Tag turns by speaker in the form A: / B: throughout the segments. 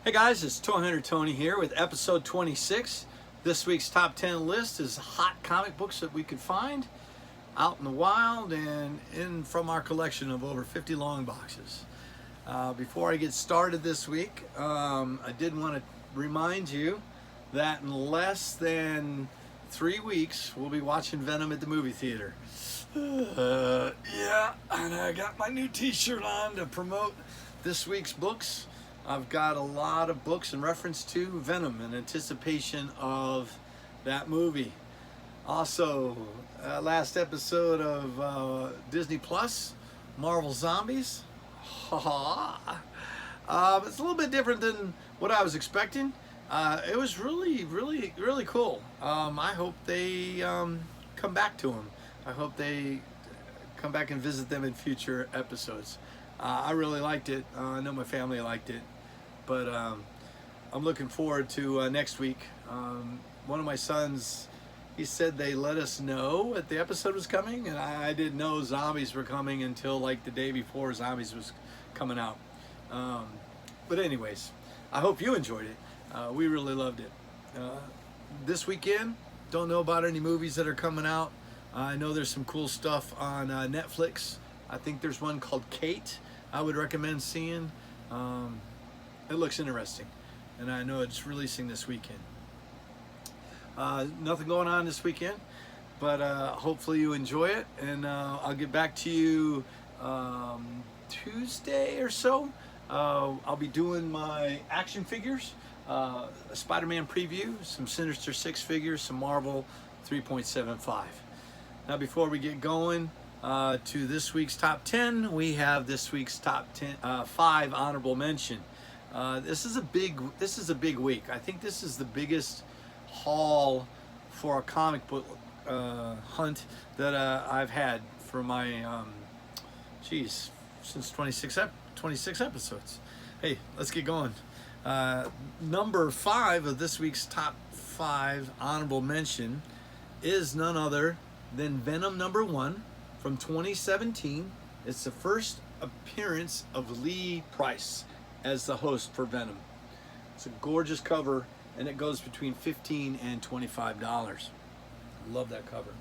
A: Hey guys, it's Toy Hunter Tony here with episode 26. This week's top 10 list is hot comic books that we could find out in the wild and in from our collection of over 50 long boxes. Before I get started this week, I did want to remind you that in less than 3 weeks we'll be watching Venom at the movie theater. Yeah, and I got my new t-shirt on to promote this week's books. I've got a lot of books in reference to Venom in anticipation of that movie. Also, last episode of Disney Plus, Marvel Zombies. It's a little bit different than what I was expecting. It was really cool. I hope they come back to them. I hope they come back and visit them in future episodes. I really liked it. I know my family liked it. But I'm looking forward to next week. One of my sons, he said they let us know that the episode was coming, and I didn't know zombies were coming until like the day before zombies was coming out. But anyways, I hope you enjoyed it. We really loved it. This weekend, don't know about any movies that are coming out. I know there's some cool stuff on Netflix. I think there's one called Kate I would recommend seeing. It looks interesting, and I know it's releasing this weekend. Nothing going on this weekend, but hopefully you enjoy it, and I'll get back to you Tuesday or so. I'll be doing my action figures, a Spider-Man preview, some Sinister Six figures, some Marvel 3.75. Now before we get going to this week's top 10, we have this week's top 5 honorable mention. This is a big week. I think this is the biggest haul for a comic book hunt that I've had for my since 26 episodes. Hey, let's get going. Number 5 of this week's top 5 honorable mention is none other than Venom number 1 from 2017. It's the first appearance of Lee Price as the host for Venom. It's a gorgeous cover, and it goes between $15 and $25. Love that cover.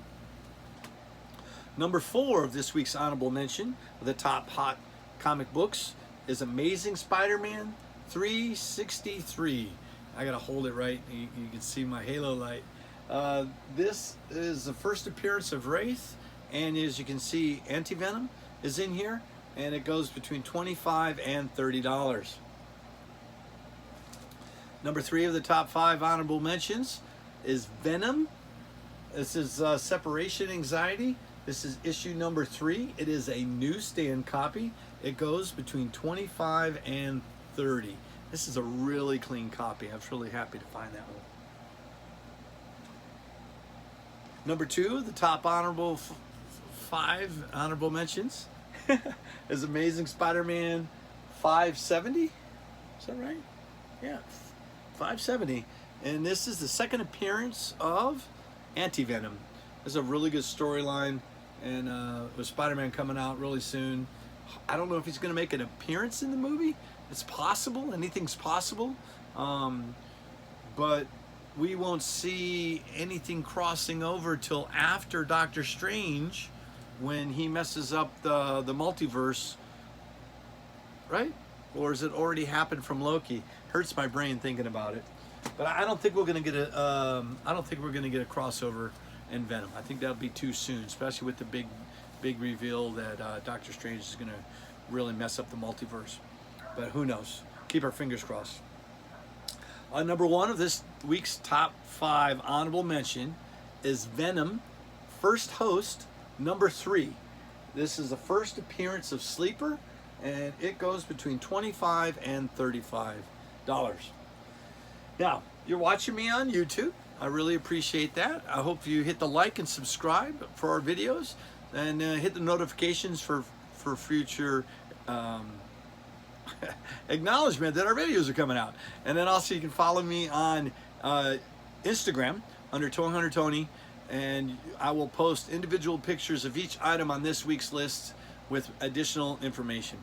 A: Number 4 of this week's honorable mention of the top hot comic books is Amazing Spider-Man 363. I gotta hold it right. You can see my halo light. This is the first appearance of Wraith, and as you can see, Anti-Venom is in here, and it goes between $25 and $30. Number 3 of the top 5 honorable mentions is Venom. This is Separation Anxiety. This is issue number 3. It is a newsstand copy. It goes between $25 and $30. This is a really clean copy. I was really happy to find that one. Number 2 of the top 5 honorable mentions is Amazing Spider-Man 570. Is that right? Yeah, 570. And this is the second appearance of Anti-Venom. This is a really good storyline, and with Spider-Man coming out really soon. I don't know if he's going to make an appearance in the movie. It's possible. Anything's possible. But we won't see anything crossing over till after Doctor Strange, when he messes up the multiverse, right? Or has it already happened from Loki? Hurts my brain thinking about it. But I don't think we're gonna get a crossover in Venom. I think that'll be too soon, especially with the big reveal that Doctor Strange is gonna really mess up the multiverse. But who knows? Keep our fingers crossed. Number 1 of this week's top 5 honorable mention is Venom, first host, number 3. This is the first appearance of Sleeper, and it goes between $25 and $35. Now, you're watching me on YouTube. I really appreciate that. I hope you hit the like and subscribe for our videos, and hit the notifications for future acknowledgement that our videos are coming out. And then also you can follow me on Instagram under Toy Hunter Tony, and I will post individual pictures of each item on this week's list with additional information.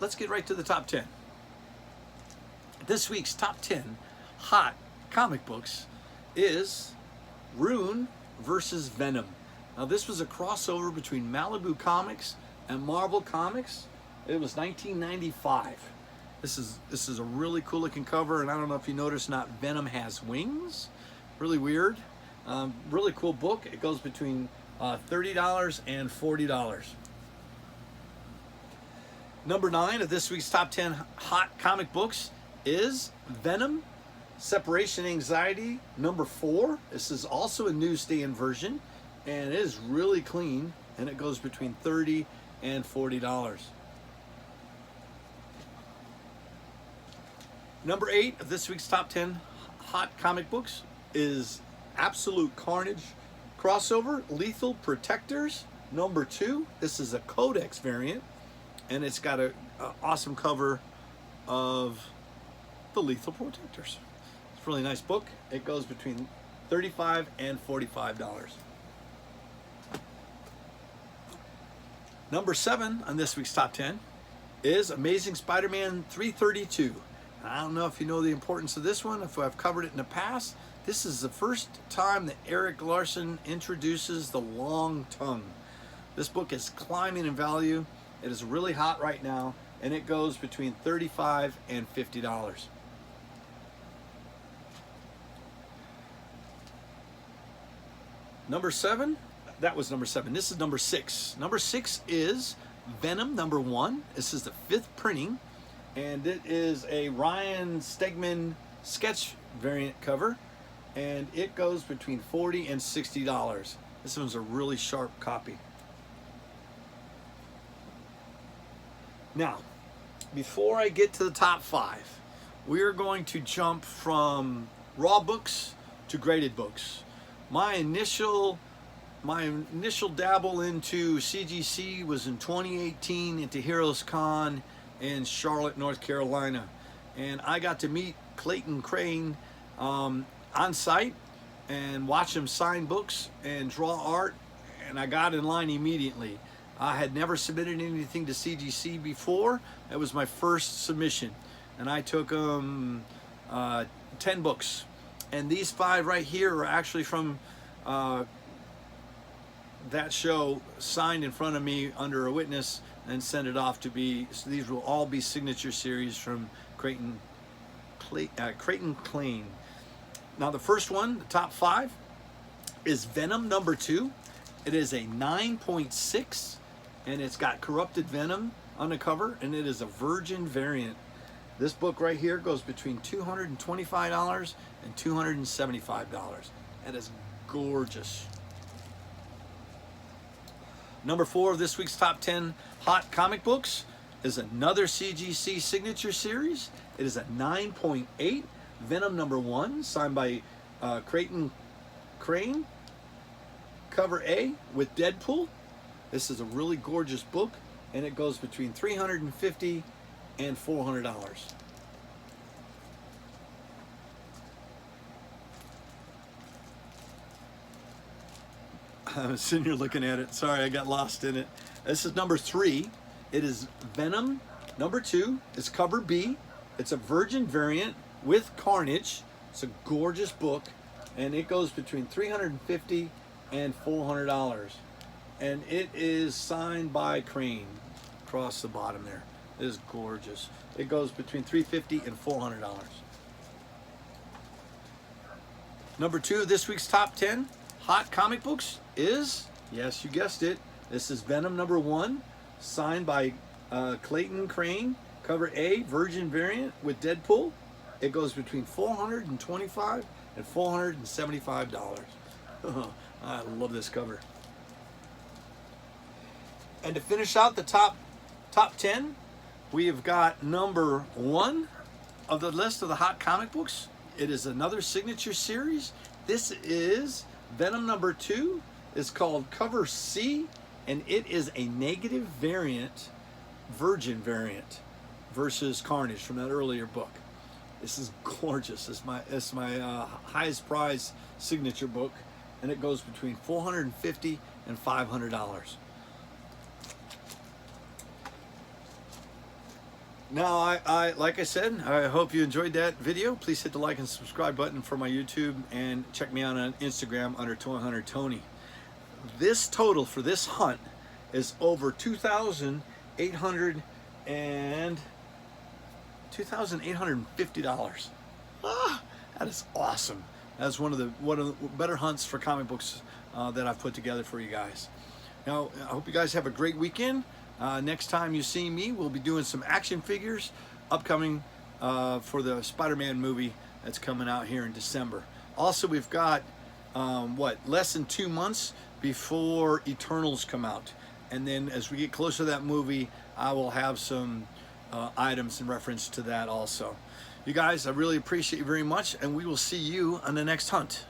A: let's get right to the top 10. This week's top 10 hot comic books is Rune versus Venom. Now this was a crossover between Malibu Comics and Marvel Comics. It was 1995. This is a really cool looking cover, and I don't know if you noticed, not Venom has wings. Really weird. Really cool book. It goes between $30 and $40. Number 9 of this week's top 10 hot comic books is Venom Separation Anxiety number 4. This is also a newsstand version, and it is really clean, and it goes between $30 and $40. Number 8 of this week's top 10 hot comic books is Absolute Carnage crossover Lethal Protectors number 2. This is a Codex variant, and it's got an awesome cover of the Lethal Protectors. It's a really nice book. It goes between $35 and $45. Number 7 on this week's top 10 is Amazing Spider-Man 332. I don't know if you know the importance of this one, if I've covered it in the past. This is the first time that Eric Larson introduces the long tongue. This book is climbing in value. It is really hot right now, and it goes between $35 and $50. Number 7, that was number 7. This is number 6. Number 6 is Venom number 1. This is the 5th printing, and it is a Ryan Stegman sketch variant cover, and it goes between $40 and $60. This one's a really sharp copy. Now, before I get to the top 5, we're going to jump from raw books to graded books. My initial dabble into CGC was in 2018 into Heroes Con in Charlotte, North Carolina, and I got to meet Clayton Crane on site and watch him sign books and draw art, and I got in line immediately. I had never submitted anything to CGC before. It was my first submission, and I took 10 books, and these 5 right here are actually from that show, signed in front of me under a witness and sent it off to be, so these will all be signature series from Clayton Crane. Now the first one, the top 5, is Venom number 2. It is a 9.6, and it's got corrupted Venom on the cover, and it is a virgin variant. This book right here goes between $225 and $275. That is gorgeous. Number 4 of this week's top 10 hot comic books is another CGC signature series. It is a 9.8 Venom number 1, signed by Clayton Crane, cover A with Deadpool. This is a really gorgeous book, and it goes between $350 and $400. I was sitting here looking at it. Sorry, I got lost in it. This is number 3. It is Venom number 2. It's cover B. It's a virgin variant with Carnage. It's a gorgeous book, and it goes between $350 and $400. And it is signed by Crane across the bottom there. It is gorgeous. It goes between $350 and $400. Number 2 of this week's top 10 hot comic books is, yes, you guessed it, this is Venom number 1, signed by Clayton Crane, cover A, virgin variant with Deadpool. It goes between $425 and $475. I love this cover. And to finish out the top 10, we have got number 1 of the list of the hot comic books. It is another signature series. This is Venom number 2. It's called cover C, and it is a negative variant, virgin variant, versus Carnage from that earlier book. This is gorgeous. It's my highest prize signature book, and it goes between $450 and $500. Now, I like I said, I hope you enjoyed that video. Please hit the like and subscribe button for my YouTube, and check me out on Instagram under Toy Hunter Tony. This total for this hunt is over $2,850. Ah, that is awesome. That's one of the better hunts for comic books that I've put together for you guys. Now, I hope you guys have a great weekend. Next time you see me, we'll be doing some action figures upcoming for the Spider-Man movie that's coming out here in December. Also, we've got less than 2 months before Eternals come out, and then as we get closer to that movie, I will have some items in reference to that also. You guys, I really appreciate you very much, and we will see you on the next hunt.